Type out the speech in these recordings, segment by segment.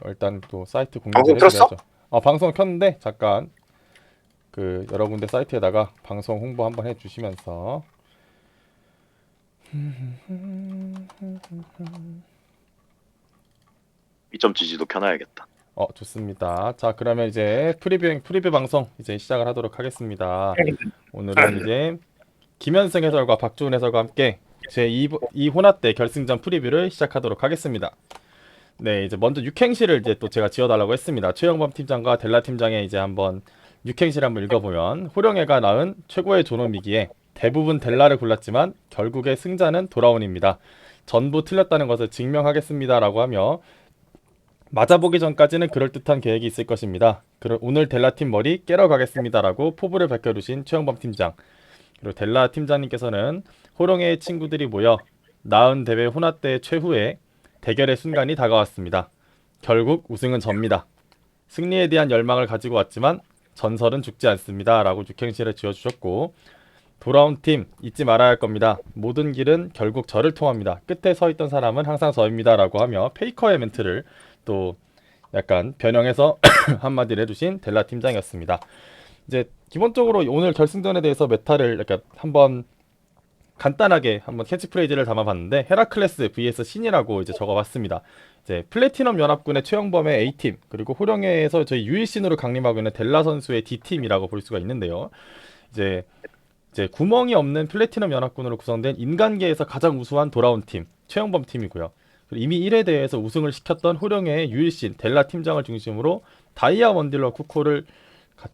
일단 또 사이트 방송 공지를 틀었어? 해드려야죠. 방송 켰는데 잠깐 그 여러 군데 사이트에다가 방송 홍보 한번 해주시면서 2.GG도 켜놔야겠다. 좋습니다. 자, 그러면 이제 프리뷰 방송 이제 시작을 하도록 하겠습니다. 오늘은 이제 김현승 해설과 박주훈 해설과 함께 제2 호나 때 결승전 프리뷰를 시작하도록 하겠습니다. 네, 이제 먼저 육행시를 이제 또 제가 지어달라고 했습니다. 최영범 팀장과 델라 팀장의 이제 한번 육행시를 한번 읽어보면 호령애가 낳은 최고의 존엄이기에 대부분 델라를 골랐지만 결국에 승자는 도라운입니다. 전부 틀렸다는 것을 증명하겠습니다라고 하며 맞아보기 전까지는 그럴듯한 계획이 있을 것입니다. 그럼 오늘 델라팀 머리 깨러 가겠습니다라고 포부를 밝혀주신 최영범 팀장. 그리고 델라 팀장님께서는 호롱의 친구들이 모여 나은 대회 혼합대 최후의 대결의 순간이 다가왔습니다. 결국 우승은 접니다. 승리에 대한 열망을 가지고 왔지만 전설은 죽지 않습니다. 라고 육행시를 지어주셨고 돌아온 팀 잊지 말아야 할 겁니다. 모든 길은 결국 저를 통합니다. 끝에 서 있던 사람은 항상 저입니다. 라고 하며 페이커의 멘트를 또 약간 변형해서 한마디를 해주신 델라 팀장이었습니다. 이제 기본적으로 오늘 결승전에 대해서 메타를 약간 한번 간단하게 한번 캐치프레이즈를 담아봤는데 헤라클레스 vs 신이라고 이제 적어봤습니다. 이제 플래티넘 연합군의 최영범의 A팀 그리고 호령회에서 저희 유일신으로 강림하고 있는 델라 선수의 D팀이라고 볼 수가 있는데요. 이제 구멍이 없는 플래티넘 연합군으로 구성된 인간계에서 가장 우수한 돌아온 팀 최영범 팀이고요. 그리고 이미 1회 대회에서 우승을 시켰던 호령회의 유일신 델라 팀장을 중심으로 다이아 원딜러 쿠코를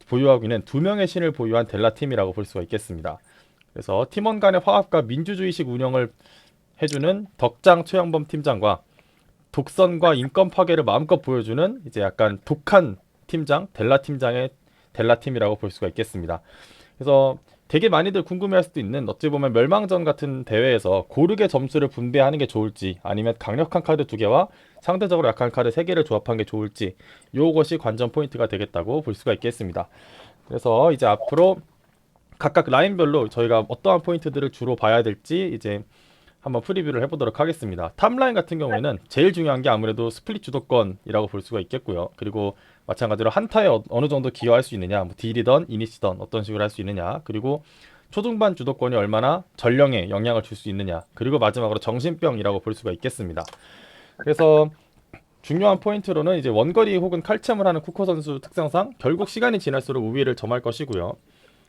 보유하고 있는 두 명의 신을 보유한 델라 팀이라고 볼 수가 있겠습니다. 그래서 팀원 간의 화합과 민주주의식 운영을 해주는 덕장 최영범 팀장과 독선과 인권 파괴를 마음껏 보여주는 이제 약간 독한 팀장 델라 팀장의 델라 팀이라고 볼 수가 있겠습니다. 그래서 되게 많이들 궁금해할 수도 있는 어찌 보면 멸망전 같은 대회에서 고르게 점수를 분배하는 게 좋을지 아니면 강력한 카드 두 개와 상대적으로 약한 카드 세 개를 조합한 게 좋을지 요것이 관전 포인트가 되겠다고 볼 수가 있겠습니다. 그래서 이제 앞으로 각각 라인별로 저희가 어떠한 포인트들을 주로 봐야 될지 이제 한번 프리뷰를 해보도록 하겠습니다. 탑라인 같은 경우에는 제일 중요한 게 아무래도 스플릿 주도권이라고 볼 수가 있겠고요. 그리고 마찬가지로 한타에 어느 정도 기여할 수 있느냐, 뭐 딜이던 이니시던 어떤 식으로 할 수 있느냐, 그리고 초중반 주도권이 얼마나 전령에 영향을 줄 수 있느냐, 그리고 마지막으로 정신병이라고 볼 수가 있겠습니다. 그래서 중요한 포인트로는 이제 원거리 혹은 칼챔을 하는 쿠커 선수 특성상 결국 시간이 지날수록 우위를 점할 것이고요.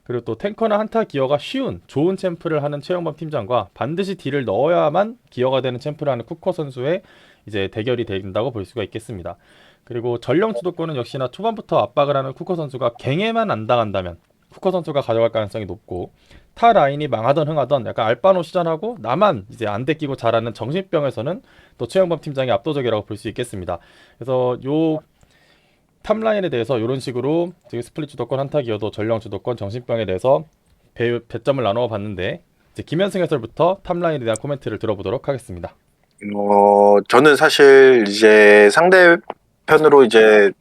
그리고 또 탱커나 한타 기어가 쉬운 좋은 챔프를 하는 최영범 팀장과 반드시 딜을 넣어야만 기어가 되는 챔프를 하는 쿠커 선수의 이제 대결이 된다고 볼 수가 있겠습니다. 그리고 전령 주도권은 역시나 초반부터 압박을 하는 쿠커 선수가 갱에만 안 당한다면 쿠커 선수가 가져갈 가능성이 높고 타 라인이 망하던 흥하던 약간 알바노 시전하고 나만 이제 안 데끼고 잘하는 정신병에서는 또 최영범 팀장이 압도적이라고 볼 수 있겠습니다. 그래서 요 탑라인에 대해서 이런 식으로 지금 스플릿 주도권, 한타 기어도 전령 주도권, 정신병에 대해서 배점을 나누어 봤는데 이제 김현승 해설부터 탑라인에 대한 코멘트를 들어보도록 하겠습니다. 저는 사실 이제 상대편으로 이제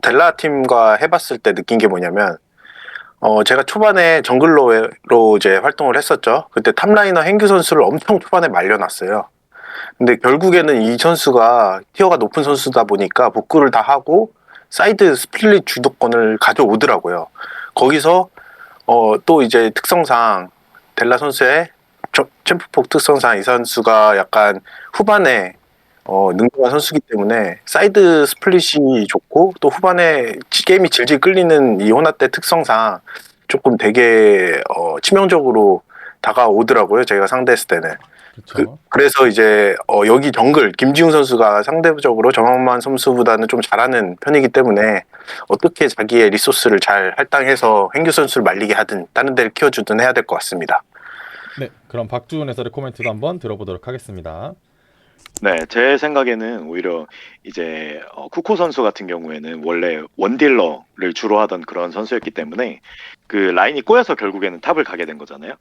델라 팀과 해봤을 때 느낀 게 뭐냐면, 제가 초반에 정글러로 이제 활동을 했었죠. 그때 탑라이너 hengy 선수를 엄청 초반에 말려놨어요. 근데 결국에는 이 선수가 티어가 높은 선수다 보니까 복구를 다 하고 사이드 스플릿 주도권을 가져오더라고요. 거기서 또 이제 특성상 델라 선수의 챔프폭 특성상 이 선수가 약간 후반에 능동한 선수기 때문에 사이드 스플릿이 좋고 또 후반에 게임이 질질 끌리는 이 호나 때 특성상 조금 되게 치명적으로 다가오더라고요. 저희가 상대했을 때는. 그렇죠. 그래서 이제 여기 정글 김지웅 선수가 상대적으로 정한만 선수보다는 좀 잘하는 편이기 때문에 어떻게 자기의 리소스를 잘 할당해서 hengy 선수를 말리게 하든 다른 데를 키워주든 해야 될 것 같습니다. 네, 그럼 박주훈 해설의 코멘트도 한번 들어보도록 하겠습니다. 네, 제 생각에는 오히려 이제 쿠코 선수 같은 경우에는 원래 원딜러를 주로 하던 그런 선수였기 때문에 그 라인이 꼬여서 결국에는 탑을 가게 된 거잖아요.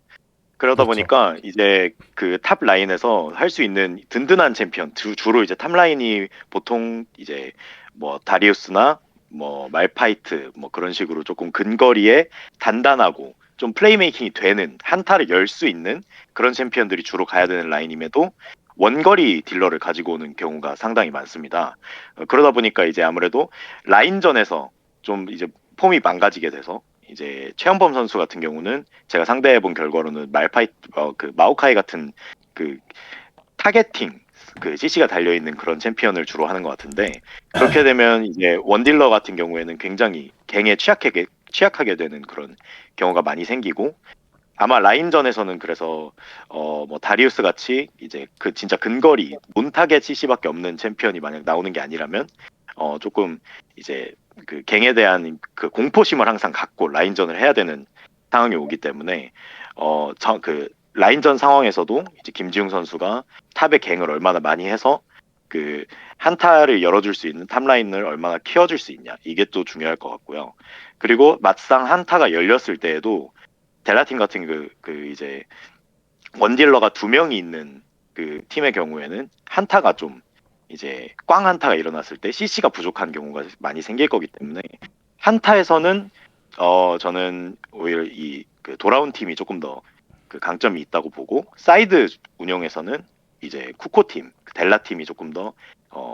그러다 그렇죠. 보니까 이제 그 탑 라인에서 할 수 있는 든든한 챔피언, 주로 이제 탑 라인이 보통 이제 뭐 다리우스나 뭐 말파이트 뭐 그런 식으로 조금 근거리에 단단하고 좀 플레이메이킹이 되는 한타를 열 수 있는 그런 챔피언들이 주로 가야 되는 라인임에도 원거리 딜러를 가지고 오는 경우가 상당히 많습니다. 그러다 보니까 이제 아무래도 라인전에서 좀 이제 폼이 망가지게 돼서 이제 최영범 선수 같은 경우는 제가 상대해본 결과로는 그 마오카이 같은 그 타겟팅 그 CC가 달려 있는 그런 챔피언을 주로 하는 것 같은데 그렇게 되면 이제 원딜러 같은 경우에는 굉장히 갱에 취약하게 되는 그런 경우가 많이 생기고 아마 라인전에서는 그래서 뭐 다리우스 같이 이제 그 진짜 근거리 논타겟 CC밖에 없는 챔피언이 만약 나오는 게 아니라면 조금 이제 그 갱에 대한 그 공포심을 항상 갖고 라인전을 해야 되는 상황이 오기 때문에 그 라인전 상황에서도 이제 김지웅 선수가 탑의 갱을 얼마나 많이 해서 그 한타를 열어줄 수 있는 탑라인을 얼마나 키워줄 수 있냐 이게 또 중요할 것 같고요. 그리고 막상 한타가 열렸을 때에도 델라팀 같은 그 이제 원딜러가 2명이 있는 그 팀의 경우에는 한타가 좀 이제 꽝 한타가 일어났을 때 CC가 부족한 경우가 많이 생길 거기 때문에 한타에서는 저는 오히려 이 그 돌아온 팀이 조금 더 그 강점이 있다고 보고 사이드 운영에서는 이제 쿠코 팀, 델라 팀이 조금 더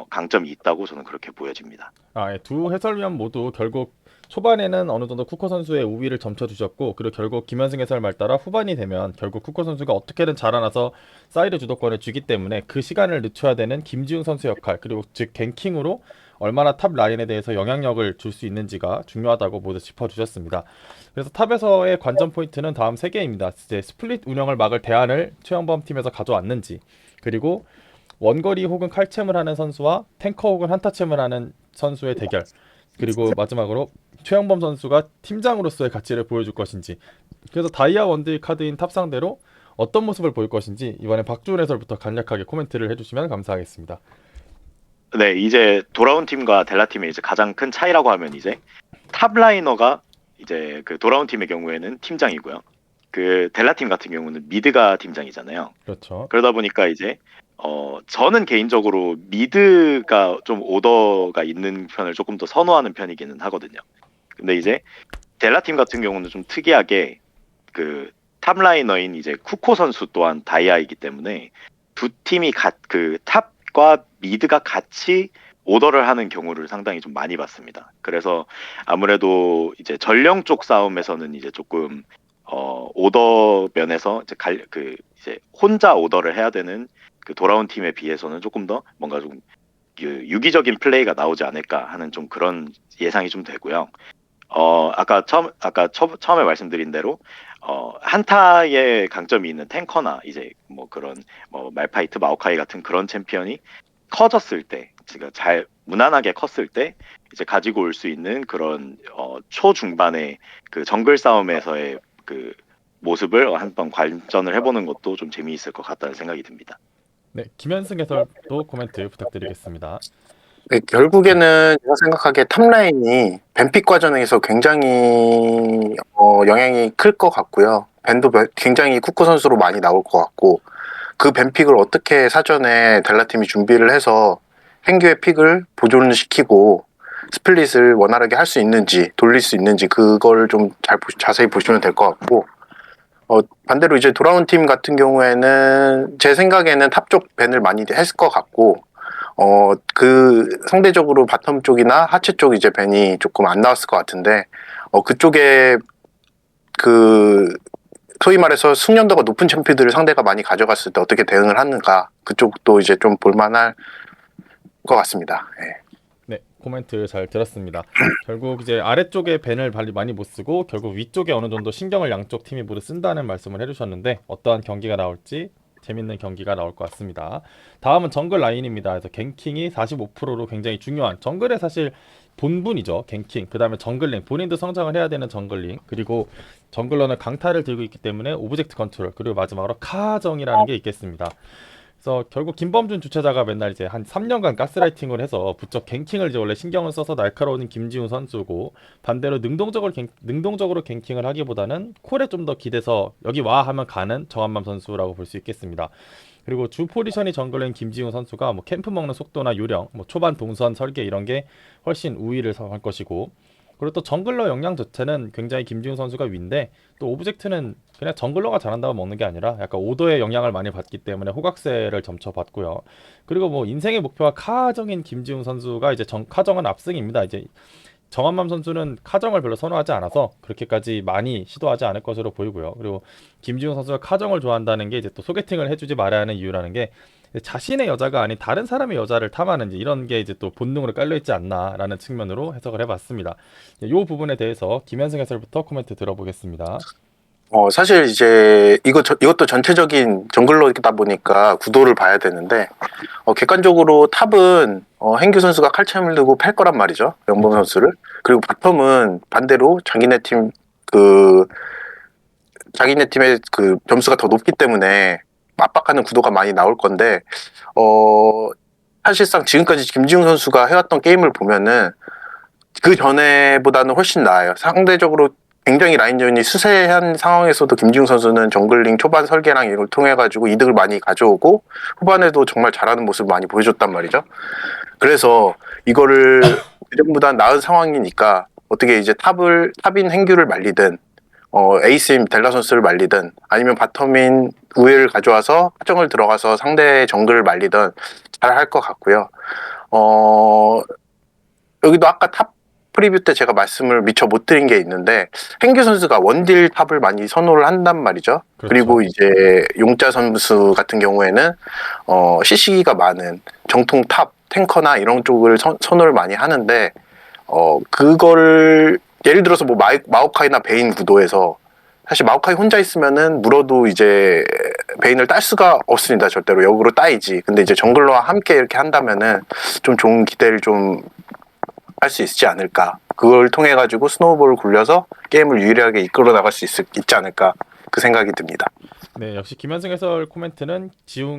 강점이 있다고 저는 그렇게 보여집니다. 예, 두 해설위원 모두 결국 초반에는 어느 정도 쿠커 선수의 우위를 점쳐주셨고, 그리고 결국 김현승 해설 말 따라 후반이 되면 결국 쿠커 선수가 어떻게든 자라나서 사이드 주도권을 주기 때문에 그 시간을 늦춰야 되는 김지웅 선수 역할, 그리고 즉 갱킹으로 얼마나 탑 라인에 대해서 영향력을 줄 수 있는지가 중요하다고 모두 짚어주셨습니다. 그래서 탑에서의 관전 포인트는 다음 3개입니다. 이제 스플릿 운영을 막을 대안을 최영범 팀에서 가져왔는지, 그리고 원거리 혹은 칼챔을 하는 선수와 탱커 혹은 한타챔을 하는 선수의 대결, 그리고 마지막으로 최영범 선수가 팀장으로서의 가치를 보여줄 것인지. 그래서 다이아 원딜 카드인 탑 상대로 어떤 모습을 보일 것인지 이번에 박주훈 해설부터 간략하게 코멘트를 해주시면 감사하겠습니다. 네, 이제 돌아온 팀과 델라 팀의 이제 가장 큰 차이라고 하면 이제 탑 라이너가 이제 그 돌아온 팀의 경우에는 팀장이고요. 그 델라 팀 같은 경우는 미드가 팀장이잖아요. 그렇죠. 그러다 보니까 이제 저는 개인적으로 미드가 좀 오더가 있는 편을 조금 더 선호하는 편이기는 하거든요. 근데 이제 델라 팀 같은 경우는 좀 특이하게 그 탑라이너인 이제 쿠코 선수 또한 다이아이기 때문에 두 팀이 그 탑과 미드가 같이 오더를 하는 경우를 상당히 좀 많이 봤습니다. 그래서 아무래도 이제 전령 쪽 싸움에서는 이제 조금 오더 면에서 이제 혼자 오더를 해야 되는 그 돌아온 팀에 비해서는 조금 더 뭔가 좀 그 유기적인 플레이가 나오지 않을까 하는 좀 그런 예상이 좀 되고요. 처음에 말씀드린 대로 한타의 강점이 있는 탱커나 이제 뭐 그런 뭐 말파이트, 마오카이 같은 그런 챔피언이 커졌을 때, 제가 잘 무난하게 컸을 때 이제 가지고 올 수 있는 그런 초중반의 그 정글 싸움에서의 그 모습을 한번 관전을 해보는 것도 좀 재미있을 것 같다는 생각이 듭니다. 네, 김현승 해설도 코멘트 부탁드리겠습니다. 네, 결국에는 제가 생각하기에 탑라인이 벤픽 과정에서 굉장히 영향이 클 것 같고요. 벤도 굉장히 쿠코 선수로 많이 나올 것 같고, 그 벤픽을 어떻게 사전에 델라팀이 준비를 해서 hen교의 픽을 보존을 시키고 스플릿을 원활하게 할 수 있는지, 돌릴 수 있는지, 그걸 좀 자세히 보시면 될 것 같고, 반대로 이제 돌아온 팀 같은 경우에는 제 생각에는 탑 쪽 밴을 많이 했을 것 같고, 그 상대적으로 바텀 쪽이나 하체 쪽 이제 밴이 조금 안 나왔을 것 같은데, 그쪽에 그 소위 말해서 숙련도가 높은 챔피들을 상대가 많이 가져갔을 때 어떻게 대응을 하는가, 그쪽도 이제 좀 볼만할 것 같습니다. 예. 네, 코멘트 잘 들었습니다. 결국 이제 아래쪽에 벤을 많이 못 쓰고 결국 위쪽에 어느 정도 신경을 양쪽 팀이 모두 쓴다는 말씀을 해주셨는데, 어떠한 경기가 나올지 재밌는 경기가 나올 것 같습니다. 다음은 정글 라인입니다. 그래서 갱킹이 45%로 굉장히 중요한, 정글의 사실 본분이죠. 갱킹, 그 다음에 정글링, 본인도 성장을 해야 되는 정글링, 그리고 정글러는 강타를 들고 있기 때문에 오브젝트 컨트롤, 그리고 마지막으로 카정이라는 게 있겠습니다. 그래서 결국 김범준 주최자가 맨날 이제 한 3년간 가스라이팅을 해서 부쩍 갱킹을 이제 원래 신경을 써서 날카로운 김지훈 선수고, 반대로 능동적으로 갱킹을 하기보다는 콜에 좀 더 기대서 여기 와 하면 가는 정한맘 선수라고 볼 수 있겠습니다. 그리고 주 포지션이 정글인 김지훈 선수가 뭐 캠프 먹는 속도나 요령, 뭐 초반 동선 설계 이런 게 훨씬 우위를 할 것이고, 그리고 또 정글러 역량 자체는 굉장히 김지훈 선수가 위인데 또 오브젝트는 그냥 정글러가 잘한다고 먹는 게 아니라 약간 오더의 영향을 많이 받기 때문에 호각세를 점쳐 받고요. 그리고 뭐 인생의 목표가 카정인 김지훈 선수가 이제 카정은 압승입니다. 이제 정한맘 선수는 카정을 별로 선호하지 않아서 그렇게까지 많이 시도하지 않을 것으로 보이고요. 그리고 김지훈 선수가 카정을 좋아한다는 게 이제 또 소개팅을 해주지 말아야 하는 이유라는 게 자신의 여자가 아닌 다른 사람의 여자를 탐하는 이런 게 이제 또 본능으로 깔려있지 않나라는 측면으로 해석을 해봤습니다. 이 부분에 대해서 김현승 해설부터 코멘트 들어보겠습니다. 사실 이제 이것도 전체적인 정글러다 보니까 구도를 봐야 되는데, 객관적으로 탑은 hengy 선수가 칼챔을 들고 팰 거란 말이죠. 영범 선수를. 그리고 바텀은 반대로 자기네 팀의 그 점수가 더 높기 때문에 압박하는 구도가 많이 나올 건데, 사실상 지금까지 김지웅 선수가 해왔던 게임을 보면은 그 전에보다는 훨씬 나아요. 상대적으로 굉장히 라인전이 수세한 상황에서도 김지웅 선수는 정글링 초반 설계랑 이걸 통해 가지고 이득을 많이 가져오고 후반에도 정말 잘하는 모습을 많이 보여줬단 말이죠. 그래서 이거를 예전보다 나은 상황이니까 어떻게 이제 탑인 hengy를 말리든 에이스인 델라 선수를 말리든 아니면 바텀인 우에를 가져와서 확정을 들어가서 상대 정글을 말리든 잘 할 것 같고요. 여기도 아까 탑 프리뷰 때 제가 말씀을 미처 못 드린 게 있는데 hengy 선수가 원딜 탑을 많이 선호를 한단 말이죠. 그렇죠. 그리고 이제 용자 선수 같은 경우에는 CC기가 많은 정통 탑 탱커나 이런 쪽을 선호를 많이 하는데 그거를 예를 들어서 뭐 마오카이나 베인 구도에서 사실 마오카이 혼자 있으면은 물어도 이제 베인을 딸 수가 없습니다. 절대로 역으로 따이지. 근데 이제 정글러와 함께 이렇게 한다면은 좀 좋은 기대를 좀 할 수 있지 않을까. 그걸 통해 가지고 스노우볼을 굴려서 게임을 유리하게 이끌어 나갈 수 있지 않을까. 그 생각이 듭니다. 네, 역시 김현승 해설 코멘트는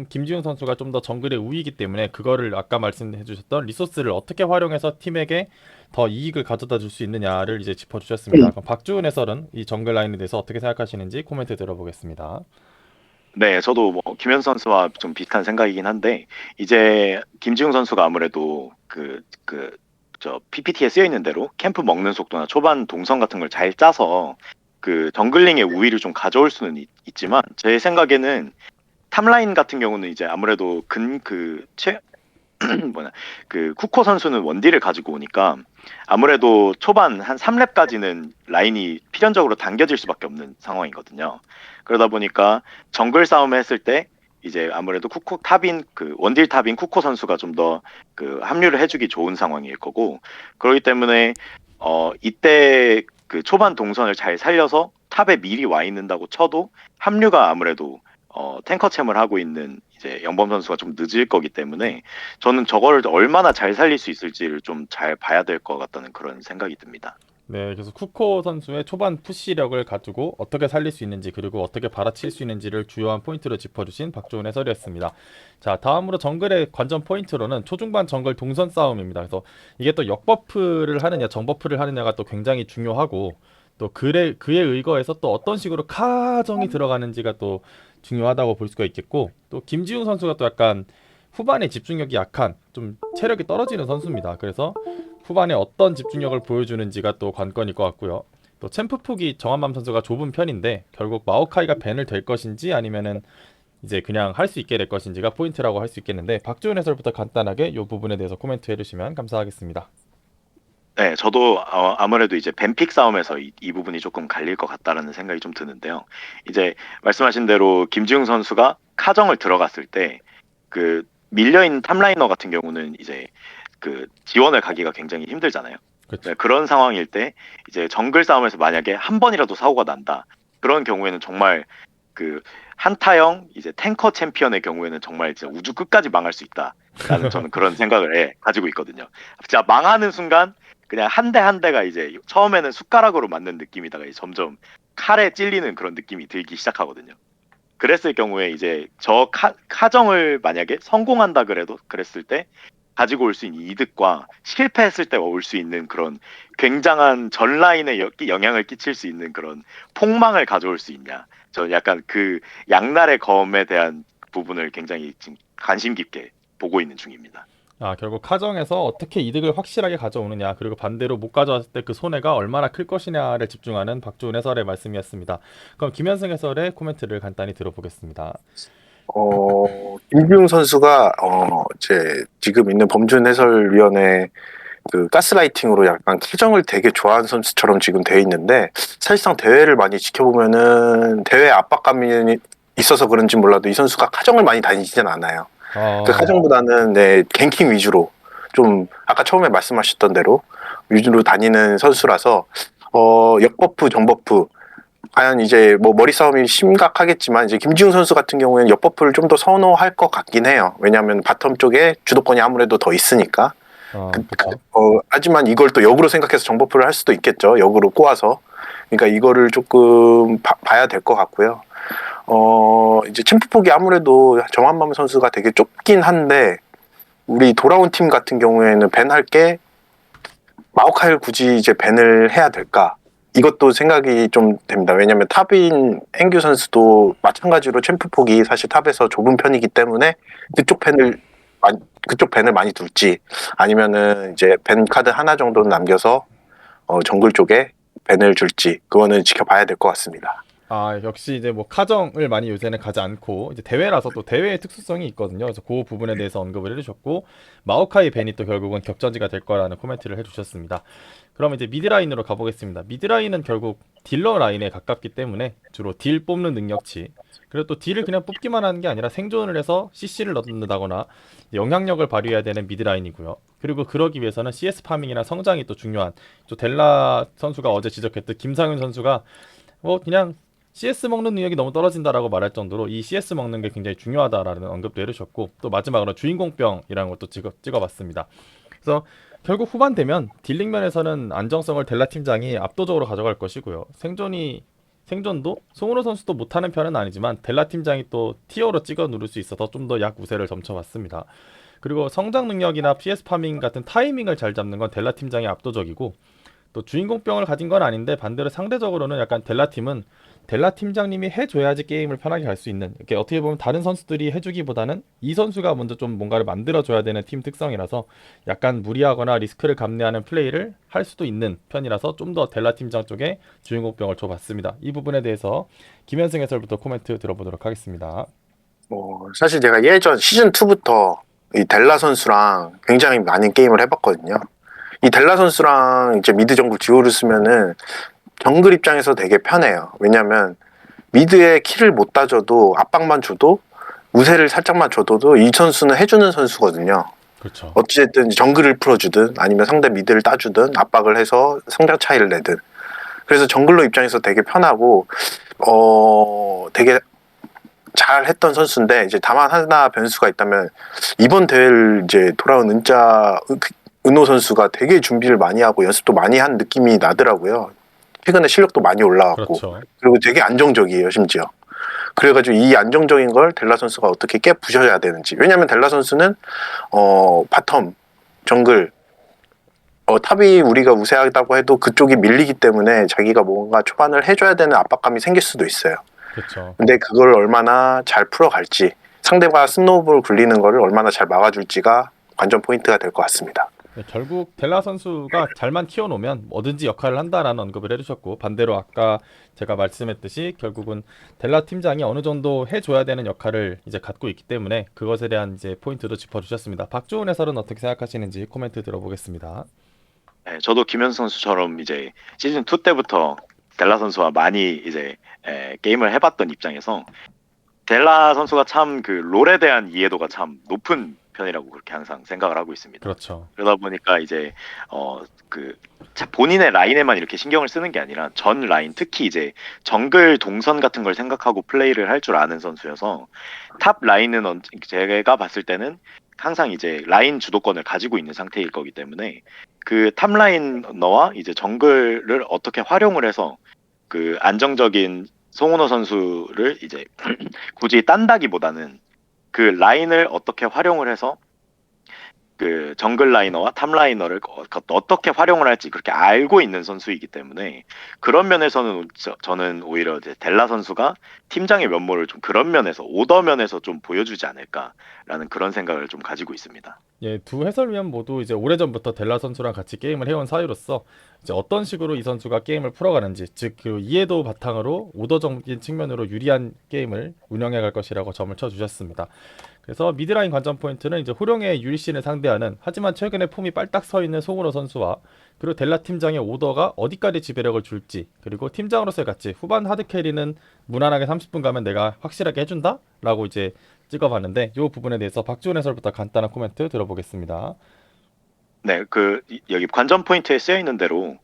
김지훈 선수가 좀 더 정글의 우위이기 때문에 그거를 아까 말씀해 주셨던 리소스를 어떻게 활용해서 팀에게 더 이익을 가져다 줄 수 있느냐를 이제 짚어주셨습니다. 그럼 박주은 해설은 이 정글 라인에 대해서 어떻게 생각하시는지 코멘트 들어보겠습니다. 네, 저도 뭐 김현 선수와 좀 비슷한 생각이긴 한데 이제 김지웅 선수가 아무래도 저 PPT에 쓰여 있는 대로 캠프 먹는 속도나 초반 동선 같은 걸 잘 짜서 그 정글링의 우위를 좀 가져올 수는 있지만 제 생각에는 탑라인 같은 경우는 이제 아무래도 쿠코 선수는 원딜을 가지고 오니까 아무래도 초반 한 3렙까지는 라인이 필연적으로 당겨질 수밖에 없는 상황이거든요. 그러다 보니까 정글 싸움을 했을 때 이제 아무래도 쿠코 탑인 원딜 탑인 쿠코 선수가 좀 더 합류를 해주기 좋은 상황일 거고 그렇기 때문에 이때 그 초반 동선을 잘 살려서 탑에 미리 와 있는다고 쳐도 합류가 아무래도 탱커챔을 하고 있는 이제 영범 선수가 좀 늦을 거기 때문에 저는 저걸 얼마나 잘 살릴 수 있을지를 좀 잘 봐야 될 것 같다는 그런 생각이 듭니다. 네, 그래서 쿠코 선수의 초반 푸시력을 가지고 어떻게 살릴 수 있는지 그리고 어떻게 받아칠 수 있는지를 주요한 포인트로 짚어주신 박주은 해설이었습니다. 자, 다음으로 정글의 관전 포인트로는 초중반 정글 동선 싸움입니다. 그래서 이게 또 역버프를 하느냐 정버프를 하느냐가 또 굉장히 중요하고 또 그에 의거해서 또 어떤 식으로 카정이 들어가는지가 또 중요하다고 볼 수가 있겠고 또 김지훈 선수가 또 약간 후반에 집중력이 약한 좀 체력이 떨어지는 선수입니다. 그래서 후반에 어떤 집중력을 보여주는지가 또 관건일 것 같고요. 또 챔프 폭이 정한맘 선수가 좁은 편인데 결국 마오카이가 밴을 될 것인지 아니면은 이제 그냥 할 수 있게 될 것인지가 포인트라고 할 수 있겠는데 박주은 해설부터 간단하게 이 부분에 대해서 코멘트 해주시면 감사하겠습니다. 네, 저도 아무래도 이제 뱀픽 싸움에서 이 부분이 조금 갈릴 것 같다라는 생각이 좀 드는데요. 이제 말씀하신 대로 김지웅 선수가 카정을 들어갔을 때 그 밀려있는 탑라이너 같은 경우는 이제 지원을 가기가 굉장히 힘들잖아요. 그렇죠. 네, 그런 상황일 때 이제 정글 싸움에서 만약에 한 번이라도 사고가 난다. 그런 경우에는 정말 한타형 이제 탱커 챔피언의 경우에는 정말 진짜 우주 끝까지 망할 수 있다라는 저는 그런 생각을 가지고 있거든요. 진짜 망하는 순간 그냥 한 대 한 대가 이제 처음에는 숟가락으로 맞는 느낌이다가 이제 점점 칼에 찔리는 그런 느낌이 들기 시작하거든요. 그랬을 경우에 이제 저 카정을 만약에 성공한다 그랬을 때 가지고 올 수 있는 이득과 실패했을 때 올 수 있는 그런 굉장한 전 라인에 영향을 끼칠 수 있는 그런 폭망을 가져올 수 있냐. 저 약간 양날의 검에 대한 부분을 굉장히 지금 관심 깊게 보고 있는 중입니다. 결국 카정에서 어떻게 이득을 확실하게 가져오느냐, 그리고 반대로 못 가져왔을 때 그 손해가 얼마나 클 것이냐를 집중하는 박주훈 해설의 말씀이었습니다. 그럼 김현승 해설의 코멘트를 간단히 들어보겠습니다. 김기웅 선수가 이제 지금 있는 범준 해설위원회 그 가스라이팅으로 약간 태정을 되게 좋아하는 선수처럼 지금 돼 있는데, 사실상 대회를 많이 지켜보면은 대회 압박감이 있어서 그런지 몰라도 이 선수가 카정을 많이 다니지는 않아요. 그 어, 카정보다는 갱킹 위주로, 좀 아까 처음에 말씀하셨던 대로 위주로 다니는 선수라서 역버프 정버프, 과연 이제 뭐 머리 싸움이 심각하겠지만 이제 김지웅 선수 같은 경우에는 역버프를 좀 더 선호할 것 같긴 해요. 왜냐하면 바텀 쪽에 주도권이 아무래도 더 있으니까. 그쵸. 하지만 이걸 또 역으로 생각해서 정버프를 할 수도 있겠죠. 역으로 꼬아서. 그러니까 이거를 조금 봐야 될 것 같고요. 이제 챔프폭이 아무래도 정한맘 선수가 되게 좁긴 한데, 우리 돌아온 팀 같은 경우에는 밴할 게 마오카이를 굳이 이제 밴을 해야 될까? 이것도 생각이 좀 됩니다. 왜냐면 탑인 행규 선수도 마찬가지로 챔프폭이 사실 탑에서 좁은 편이기 때문에 그쪽 밴을 그쪽 밴을 많이 둘지, 아니면은 이제 밴 카드 하나 정도는 남겨서 정글 쪽에 밴을 줄지, 그거는 지켜봐야 될 것 같습니다. 역시 이제 뭐 카정을 많이 요새는 가지 않고 이제 대회라서 또 대회의 특수성이 있거든요. 그래서 그 부분에 대해서 언급을 해주셨고, 마오카이 벤이 또 결국은 격전지가 될 거라는 코멘트를 해주셨습니다. 그러면 이제 미드라인으로 가보겠습니다. 미드라인은 결국 딜러 라인에 가깝기 때문에 주로 딜 뽑는 능력치, 그리고 또 딜을 그냥 뽑기만 하는 게 아니라 생존을 해서 CC를 넣는다거나 영향력을 발휘해야 되는 미드라인이고요. 그리고 그러기 위해서는 CS 파밍이나 성장이 또 중요한, 또 델라 선수가 어제 지적했듯 김상윤 선수가 그냥 CS 먹는 능력이 너무 떨어진다라고 말할 정도로 이 CS 먹는 게 굉장히 중요하다라는 언급도 해주셨고, 또 마지막으로 주인공병이라는 것도 찍어봤습니다. 그래서 결국 후반 되면 딜링 면에서는 안정성을 델라 팀장이 압도적으로 가져갈 것이고요. 생존도 송은호 선수도 못하는 편은 아니지만 델라 팀장이 또 티어로 찍어 누를 수 있어서 좀 더 약 우세를 점쳐봤습니다. 그리고 성장 능력이나 PS 파밍 같은 타이밍을 잘 잡는 건 델라 팀장이 압도적이고, 또 주인공병을 가진 건 아닌데 반대로 상대적으로는 약간 델라 팀은 델라 팀장님이 해줘야지 게임을 편하게 갈 수 있는, 이렇게 어떻게 보면 다른 선수들이 해주기보다는 이 선수가 먼저 좀 뭔가를 만들어줘야 되는 팀 특성이라서 약간 무리하거나 리스크를 감내하는 플레이를 할 수도 있는 편이라서 좀 더 델라 팀장 쪽에 주인공병을 줘봤습니다. 이 부분에 대해서 김현승 해설부터 코멘트 들어보도록 하겠습니다. 사실 제가 예전 시즌 2부터 이 델라 선수랑 굉장히 많은 게임을 해봤거든요. 이 델라 선수랑 이제 미드 정글 듀오를 쓰면은 정글 입장에서 되게 편해요. 왜냐면 미드에 킬을 못 따줘도, 압박만 줘도, 우세를 살짝만 줘도 이 선수는 해주는 선수거든요. 그렇죠. 어찌됐든 정글을 풀어주든 아니면 상대 미드를 따주든 압박을 해서 성장 차이를 내든, 그래서 정글러 입장에서 되게 편하고 되게 잘 했던 선수인데, 이제 다만 하나 변수가 있다면 이번 대회를 이제 돌아온 은호 선수가 되게 준비를 많이 하고 연습도 많이 한 느낌이 나더라고요. 최근에 실력도 많이 올라왔고, 그렇죠. 그리고 되게 안정적이에요, 심지어. 그래가지고 이 안정적인 걸 델라 선수가 어떻게 깨 부셔야 되는지. 왜냐면 델라 선수는 바텀, 정글, 탑이 우리가 우세하다고 해도 그쪽이 밀리기 때문에 자기가 뭔가 초반을 해줘야 되는 압박감이 생길 수도 있어요. 그렇죠. 근데 그걸 얼마나 잘 풀어갈지, 상대가 스노우볼 굴리는 거를 얼마나 잘 막아줄지가 관전 포인트가 될 것 같습니다. 네, 결국 델라 선수가 잘만 키워놓으면 뭐든지 역할을 한다라는 언급을 해주셨고, 반대로 아까 제가 말씀했듯이 결국은 델라 팀장이 어느 정도 해줘야 되는 역할을 이제 갖고 있기 때문에 그것에 대한 이제 포인트도 짚어주셨습니다. 박주훈 해설은 어떻게 생각하시는지 코멘트 들어보겠습니다. 네, 저도 김현수 선수처럼 이제 시즌 2 때부터 델라 선수와 많이 이제 게임을 해봤던 입장에서 델라 선수가 참 그 롤에 대한 이해도가 참 높은 편이라고 그렇게 항상 생각을 하고 있습니다. 그렇죠. 그러다 보니까 이제 그 본인의 라인에만 이렇게 신경을 쓰는 게 아니라 전 라인, 특히 이제 정글 동선 같은 걸 생각하고 플레이를 할 줄 아는 선수여서 탑 라인은 제가 봤을 때는 항상 이제 라인 주도권을 가지고 있는 상태일 거기 때문에 그 탑 라인너와 이제 정글을 어떻게 활용을 해서 그 안정적인 송은호 선수를 이제 굳이 딴다기보다는 그 라인을 어떻게 활용을 해서 그 정글 라이너와 탑 라이너를 어떻게 활용을 할지 그렇게 알고 있는 선수이기 때문에 그런 면에서는 저는 오히려 이제 델라 선수가 팀장의 면모를 좀 그런 면에서 오더 면에서 좀 보여주지 않을까라는 그런 생각을 좀 가지고 있습니다. 예, 두 해설위원 모두 이제 오래전부터 델라 선수랑 같이 게임을 해온 사이로서 이제 어떤 식으로 이 선수가 게임을 풀어가는지, 즉 그 이해도 바탕으로 오더적인 측면으로 유리한 게임을 운영해 갈 것이라고 점을 쳐주셨습니다. 그래서 미드라인 관전 포인트는 이제 호령의 유리신을 상대하는, 하지만 최근에 폼이 빨딱 서 있는 송은호 선수와 그리고 델라 팀장의 오더가 어디까지 지배력을 줄지, 그리고 팀장으로서의 가치, 후반 하드 캐리는 무난하게 30분 가면 내가 확실하게 해준다? 라고 이제 찍어봤는데, 이 부분에 대해서 박지훈 해설부터 간단한 코멘트 들어보겠습니다. 네, 여기 관전 포인트에 쓰여 있는 대로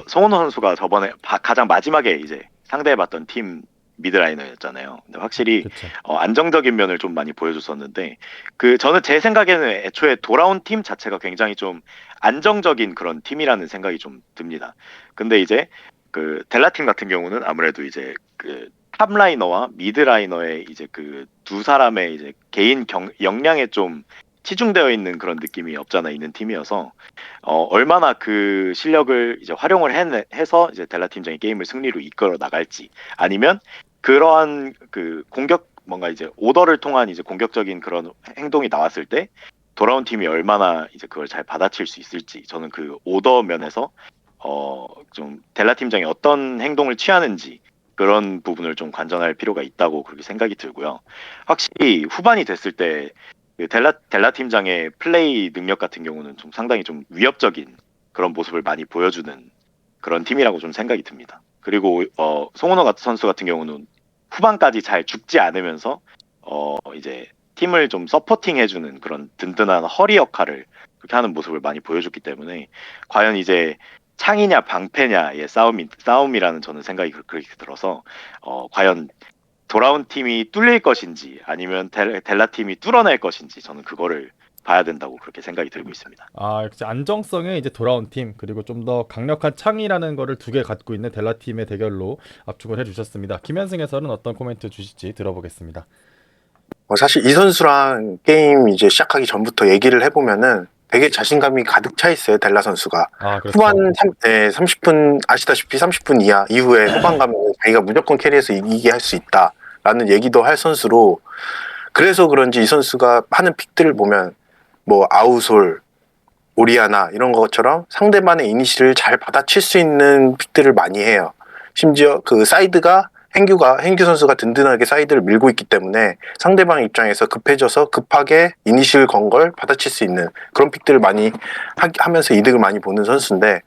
송은호 선수가 저번에 가장 마지막에 이제 상대해봤던 팀 미드라이너였잖아요. 근데 확실히 그쵸. 안정적인 면을 좀 많이 보여줬었는데 저는 제 생각에는 애초에 돌아온 팀 자체가 굉장히 좀 안정적인 그런 팀이라는 생각이 좀 듭니다. 근데 이제 그 델라 팀 같은 경우는 아무래도 이제 그 탑라이너와 미드라이너의 이제 그 두 사람의 이제 개인 역량에 좀 치중되어 있는 그런 느낌이 없잖아 있는 팀이어서 얼마나 그 실력을 이제 활용을 해서 이제 델라 팀장이 게임을 승리로 이끌어 나갈지, 아니면 그러한 그 공격 뭔가 이제 오더를 통한 이제 공격적인 그런 행동이 나왔을 때 돌아온 팀이 얼마나 이제 그걸 잘 받아칠 수 있을지, 저는 그 오더 면에서 좀 델라 팀장이 어떤 행동을 취하는지 그런 부분을 좀 관전할 필요가 있다고 그렇게 생각이 들고요. 확실히 후반이 됐을 때 그 델라 팀장의 플레이 능력 같은 경우는 좀 상당히 좀 위협적인 그런 모습을 많이 보여주는 그런 팀이라고 좀 생각이 듭니다. 그리고 송은호 선수 같은 경우는 후반까지 잘 죽지 않으면서 이제 팀을 좀 서포팅 해주는 그런 든든한 허리 역할을 그렇게 하는 모습을 많이 보여줬기 때문에 과연 이제 창이냐 방패냐의 싸움이라는 저는 생각이 그렇게 들어서 과연 돌아온 팀이 뚫릴 것인지 아니면 델라 팀이 뚫어낼 것인지 저는 그거를 봐야 된다고 그렇게 생각이 들고 있습니다. 아, 역시 안정성에 이제 돌아온 팀, 그리고 좀 더 강력한 창이라는 거를 두 개 갖고 있는 델라 팀의 대결로 압축을 해주셨습니다. 김현승 해설은 어떤 코멘트 주실지 들어보겠습니다. 사실 이 선수랑 게임 이제 시작하기 전부터 얘기를 해보면은 되게 자신감이 가득 차 있어요, 델라 선수가. 아, 그렇죠. 후반 30분, 아시다시피 30분 이하 이후에 후반 가면 자기가 무조건 캐리해서 이기게 할 수 있다라는 얘기도 할 선수로, 그래서 그런지 이 선수가 하는 픽들을 보면 뭐 아우솔, 오리아나 이런 것처럼 상대방의 이니시를 잘 받아칠 수 있는 픽들을 많이 해요. 심지어 그 사이드가 행규 선수가 든든하게 사이드를 밀고 있기 때문에 상대방 입장에서 급해져서 급하게 이니시를 건 걸 받아칠 수 있는 그런 픽들을 많이 하면서 이득을 많이 보는 선수인데,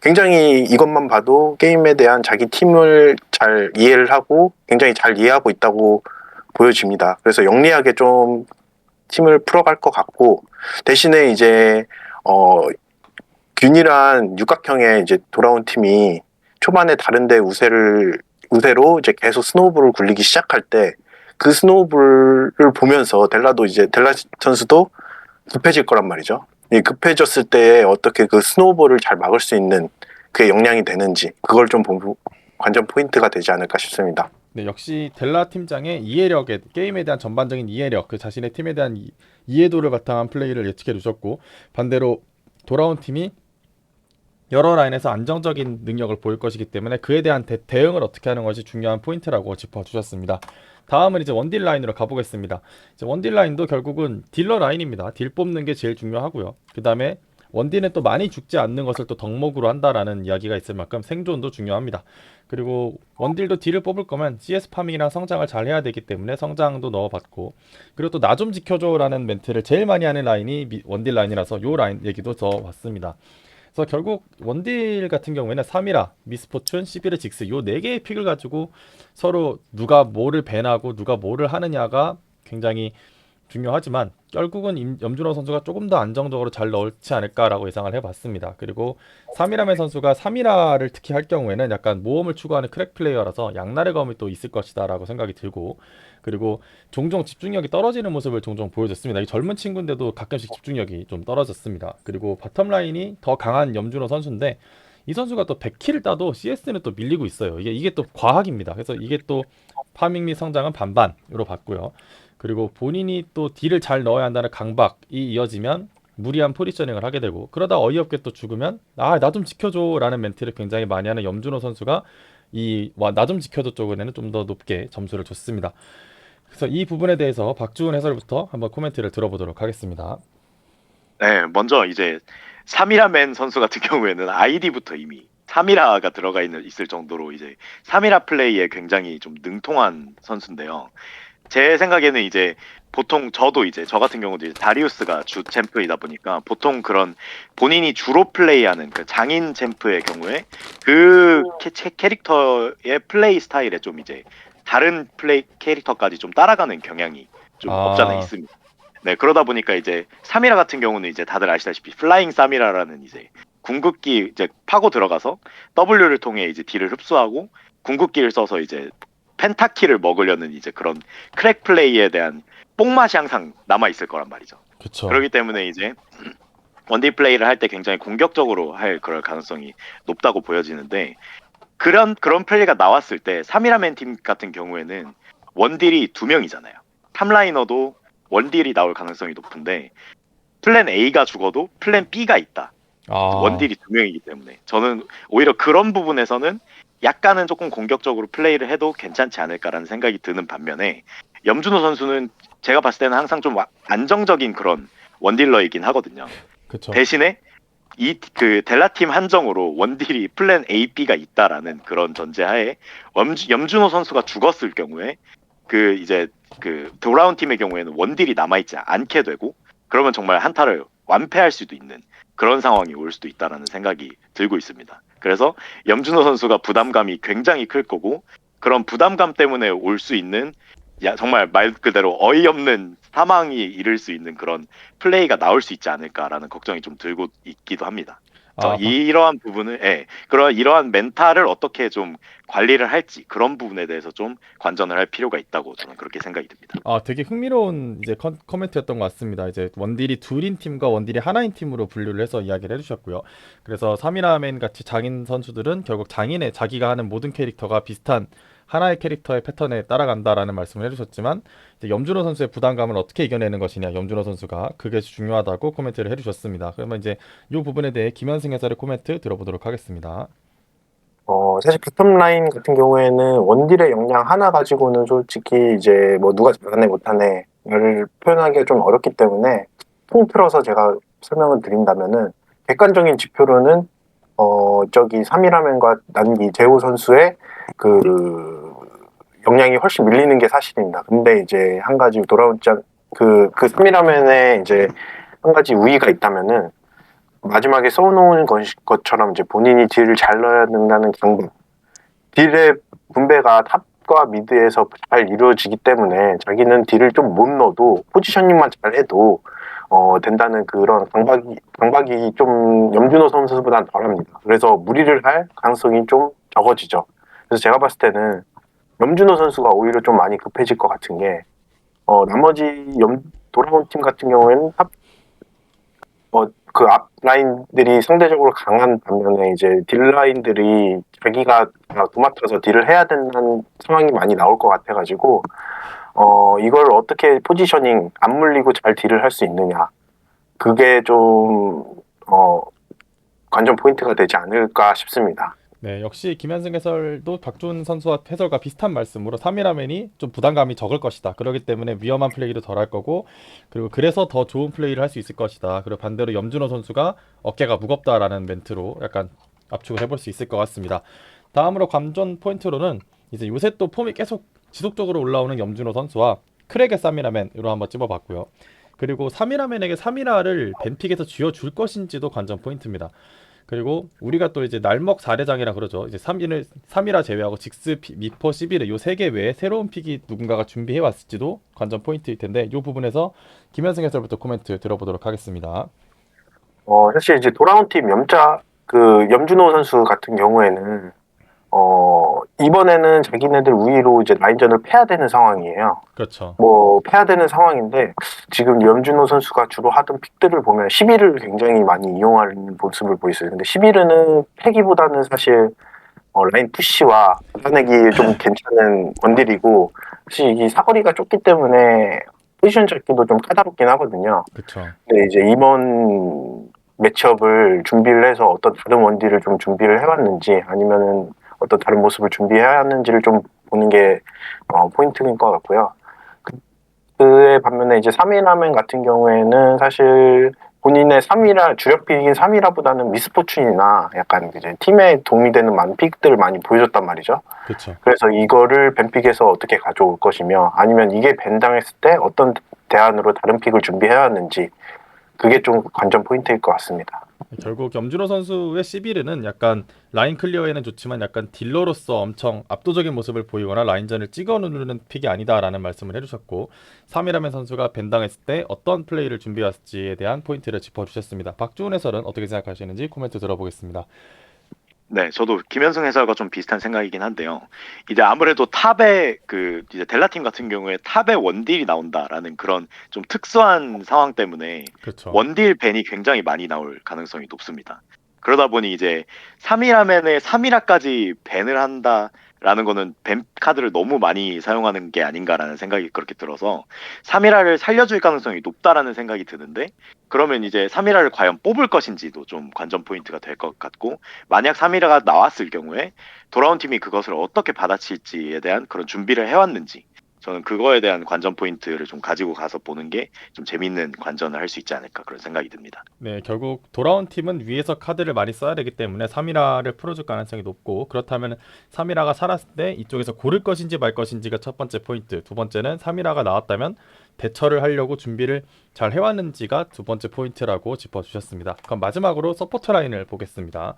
굉장히 이것만 봐도 게임에 대한 자기 팀을 잘 이해를 하고 굉장히 잘 이해하고 있다고 보여집니다. 그래서 영리하게 좀 팀을 풀어갈 것 같고, 대신에 이제 균일한 육각형의 이제 돌아온 팀이 초반에 다른데 우세로 이제 계속 스노우볼을 굴리기 시작할 때 그 스노우볼을 보면서 델라 선수도 급해질 거란 말이죠. 이 급해졌을 때 어떻게 그 스노우볼을 잘 막을 수 있는 그의 역량이 되는지, 그걸 좀 관전 포인트가 되지 않을까 싶습니다. 네, 역시 델라 팀장의 이해력에, 게임에 대한 전반적인 이해력, 그 자신의 팀에 대한 이해도를 바탕한 플레이를 예측해 주셨고, 반대로 돌아온 팀이 여러 라인에서 안정적인 능력을 보일 것이기 때문에 그에 대한 대응을 어떻게 하는 것이 중요한 포인트라고 짚어주셨습니다. 다음은 이제 원딜 라인으로 가보겠습니다. 이제 원딜 라인도 결국은 딜러 라인입니다. 딜 뽑는 게 제일 중요하고요. 그 다음에 원딜은 또 많이 죽지 않는 것을 또 덕목으로 한다라는 이야기가 있을 만큼 생존도 중요합니다. 그리고 원딜도 딜을 뽑을 거면 CS 파밍이랑 성장을 잘 해야 되기 때문에 성장도 넣어봤고, 그리고 또 나 좀 지켜줘라는 멘트를 제일 많이 하는 라인이 원딜 라인이라서 요 라인 얘기도 더 왔습니다. 그래서 결국 원딜 같은 경우에는 3이라, 미스포춘, 시비르, 직스 요 4개의 픽을 가지고 서로 누가 뭐를 밴하고 누가 뭐를 하느냐가 굉장히 중요하지만, 결국은 염준호 선수가 조금 더 안정적으로 잘 넣지 않을까라고 예상을 해봤습니다. 그리고 3이라면 선수가 3이라를 특히 할 경우에는 약간 모험을 추구하는 크랙 플레이어라서 양날의 검이 또 있을 것이다 라고 생각이 들고, 그리고 종종 집중력이 떨어지는 모습을 종종 보여줬습니다. 이 젊은 친구인데도 가끔씩 집중력이 좀 떨어졌습니다. 그리고 바텀 라인이 더 강한 염준호 선수인데, 이 선수가 또 100킬을 따도 CS는 또 밀리고 있어요. 이게 또 과학입니다. 그래서 이게 또 파밍 및 성장은 반반으로 봤고요. 그리고 본인이 또 딜을 잘 넣어야 한다는 강박이 이어지면 무리한 포지셔닝을 하게 되고, 그러다 어이없게 또 죽으면 나 좀 지켜줘 라는 멘트를 굉장히 많이 하는 염준호 선수가 이 나 좀 지켜줘 쪽에는 좀 더 높게 점수를 줬습니다. 그래서 이 부분에 대해서 박주훈 해설부터 한번 코멘트를 들어보도록 하겠습니다. 네, 먼저 이제 사미라맨 선수 같은 경우에는 아이디부터 이미 사미라가 있을 정도로 이제 사미라 플레이에 굉장히 좀 능통한 선수인데요. 제 생각에는 이제 보통 저도 이제 저 같은 경우도 이제 다리우스가 주 챔프이다 보니까 보통 그런 본인이 주로 플레이하는 그 장인 챔프의 경우에 그 캐릭터의 플레이 스타일에 좀 이제 다른 플레이 캐릭터까지 좀 따라가는 경향이 좀 없잖아 아, 있습니다. 네, 그러다 보니까 이제 사미라 같은 경우는 이제 다들 아시다시피 플라잉 사미라라는 이제 궁극기 이제 파고 들어가서 W를 통해 이제 딜을 흡수하고 궁극기를 써서 이제 펜타키를 먹으려는 이제 그런 크랙 플레이에 대한 뽕맛이 항상 남아 있을 거란 말이죠. 그쵸. 그렇기 때문에 이제 원딜 플레이를 할 때 굉장히 공격적으로 할 그럴 가능성이 높다고 보여지는데 그런 플레이가 나왔을 때 사미라맨 팀 같은 경우에는 원딜이 2명이잖아요. 탑라이너도 원딜이 나올 가능성이 높은데 플랜 A가 죽어도 플랜 B가 있다. 아, 원딜이 2명이기 때문에 저는 오히려 그런 부분에서는 약간은 조금 공격적으로 플레이를 해도 괜찮지 않을까라는 생각이 드는 반면에 염준호 선수는 제가 봤을 때는 항상 좀 안정적인 그런 원딜러이긴 하거든요. 그쵸. 대신에 이 그 델라팀 한정으로 원딜이 플랜 A, B가 있다라는 그런 전제하에 염준호 선수가 죽었을 경우에 그 이제 그 돌아온 팀의 경우에는 원딜이 남아있지 않게 되고 그러면 정말 한타를 완패할 수도 있는 그런 상황이 올 수도 있다라는 생각이 들고 있습니다. 그래서 염준호 선수가 부담감이 굉장히 클 거고 그런 부담감 때문에 올 수 있는 정말 말 그대로 어이없는 사망이 이를 수 있는 그런 플레이가 나올 수 있지 않을까라는 걱정이 좀 들고 있기도 합니다. 그래서 아, 이러한 부분을 이러한 멘탈을 어떻게 좀 관리를 할지 그런 부분에 대해서 좀 관전을 할 필요가 있다고 저는 그렇게 생각이 듭니다. 되게 흥미로운 이제 코멘트였던 것 같습니다. 이제 원딜이 둘인 팀과 원딜이 하나인 팀으로 분류를 해서 이야기를 해주셨고요. 그래서 사미라멘 같이 장인 선수들은 결국 장인의 자기가 하는 모든 캐릭터가 비슷한 하나의 캐릭터의 패턴에 따라간다라는 말씀을 해주셨지만, 이제 염준호 선수의 부담감을 어떻게 이겨내는 것이냐, 염준호 선수가 그게 중요하다고 코멘트를 해주셨습니다. 그러면 이제 이 부분에 대해 김현승 해설의 코멘트 들어보도록 하겠습니다. 사실 바텀 라인 같은 경우에는 원딜의 역량 하나 가지고는 솔직히 이제 뭐 누가 잘하네 못하네를 표현하기가 좀 어렵기 때문에 통틀어서 제가 설명을 드린다면은 객관적인 지표로는 저기 3위라면과 난기 제호 선수의 그 역량이 훨씬 밀리는 게 사실입니다. 근데 이제 한 가지 돌아온 그 3위라면에 이제 한 가지 우위가 있다면은 마지막에 써놓은 것처럼 이제 본인이 딜을 잘 넣어야 된다는 강박, 딜의 분배가 탑과 미드에서 잘 이루어지기 때문에 자기는 딜을 좀 못 넣어도 포지셔닝만 잘 해도 된다는 그런 강박이 좀 염준호 선수보다는 덜합니다. 그래서 무리를 할 가능성이 좀 적어지죠. 그래서 제가 봤을 때는 염준호 선수가 오히려 좀 많이 급해질 것 같은 게 나머지 돌아온 팀 같은 경우에는 그 앞 라인들이 상대적으로 강한 반면에 이제 딜 라인들이 자기가 다 도맡아서 딜을 해야 되는 상황이 많이 나올 것 같아가지고 이걸 어떻게 포지셔닝 안 물리고 잘 딜을 할 수 있느냐, 그게 좀 관전 포인트가 되지 않을까 싶습니다. 네, 역시 김현승 해설도 박준 선수와 해설과 비슷한 말씀으로 3위라면이 좀 부담감이 적을 것이다. 그렇기 때문에 위험한 플레이도 덜 할 거고, 그리고 그래서 더 좋은 플레이를 할 수 있을 것이다. 그리고 반대로 염준호 선수가 어깨가 무겁다라는 멘트로 약간 압축을 해볼 수 있을 것 같습니다. 다음으로 관전 포인트로는 이제 요새 또 폼이 계속 지속적으로 올라오는 염준호 선수와 크랙의 3위라면으로 한번 찝어봤고요. 그리고 3위라면에게 3위라를 벤픽에서 쥐어줄 것인지도 관전 포인트입니다. 그리고 우리가 또 이제 날먹 4대장이라 그러죠. 이제 3이라 제외하고 직스, 미퍼, 시비르 요 세 개 외에 새로운 픽이 누군가가 준비해 왔을지도 관전 포인트일 텐데, 이 부분에서 김현승 해설부터 코멘트 들어보도록 하겠습니다. 사실 이제 돌아온 팀 염준호 선수 같은 경우에는 이번에는 자기네들 우위로 이제 라인전을 패야 되는 상황이에요. 그렇죠. 뭐 패야 되는 상황인데 지금 염준호 선수가 주로 하던 픽들을 보면 11을 굉장히 많이 이용하는 모습을 보였어요. 근데 11은 패기보다는 사실 라인 푸시와 받아내기 좀 괜찮은 원딜이고 사실 이 사거리가 좁기 때문에 포지션 잡기도 좀 까다롭긴 하거든요. 그쵸. 근데 이제 이번 매치업을 준비를 해서 어떤 다른 원딜을 좀 준비를 해왔는지 아니면은 어떤 다른 모습을 준비해야 하는지를 좀 보는 게 포인트인 것 같고요. 그에 반면에 이제 3위라멘 같은 경우에는 사실 본인의 3위라 주력픽인 3위라보다는 미스포춘이나 약간 이제 팀에 도움이 되는 많은 픽들을 많이 보여줬단 말이죠. 그쵸. 그래서 이거를 밴픽에서 어떻게 가져올 것이며 아니면 이게 밴당했을 때 어떤 대안으로 다른 픽을 준비해야 하는지 그게 좀 관전 포인트일 것 같습니다. 결국 염준호 선수의 시비르는 약간 라인 클리어에는 좋지만 약간 딜러로서 엄청 압도적인 모습을 보이거나 라인전을 찍어 누르는 픽이 아니다라는 말씀을 해주셨고 3위라면 선수가 밴당했을 때 어떤 플레이를 준비했을지에 대한 포인트를 짚어주셨습니다. 박주훈 해설은 어떻게 생각하시는지 코멘트 들어보겠습니다. 네, 저도 김현승 해설과 좀 비슷한 생각이긴 한데요. 이제 아무래도 탑에 이제 델라팀 같은 경우에 탑에 원딜이 나온다라는 그런 좀 특수한 상황 때문에 그렇죠. 원딜 밴이 굉장히 많이 나올 가능성이 높습니다. 그러다 보니 이제 3이라면에 3이라까지 밴을 한다라는 거는 밴 카드를 너무 많이 사용하는 게 아닌가라는 생각이 그렇게 들어서 3이라를 살려줄 가능성이 높다라는 생각이 드는데 그러면 이제 3이라를 과연 뽑을 것인지도 좀 관전 포인트가 될 것 같고 만약 3위라가 나왔을 경우에 돌아온 팀이 그것을 어떻게 받아칠지에 대한 그런 준비를 해왔는지 저는 그거에 대한 관전 포인트를 좀 가지고 가서 보는 게 좀 재밌는 관전을 할 수 있지 않을까 그런 생각이 듭니다. 네, 결국 돌아온 팀은 위에서 카드를 많이 써야 되기 때문에 3이라를 풀어줄 가능성이 높고 그렇다면 3이라가 살았을 때 이쪽에서 고를 것인지 말 것인지가 첫 번째 포인트, 두 번째는 3이라가 나왔다면 대처를 하려고 준비를 잘 해왔는지가 두 번째 포인트라고 짚어주셨습니다. 그럼 마지막으로 서포터 라인을 보겠습니다.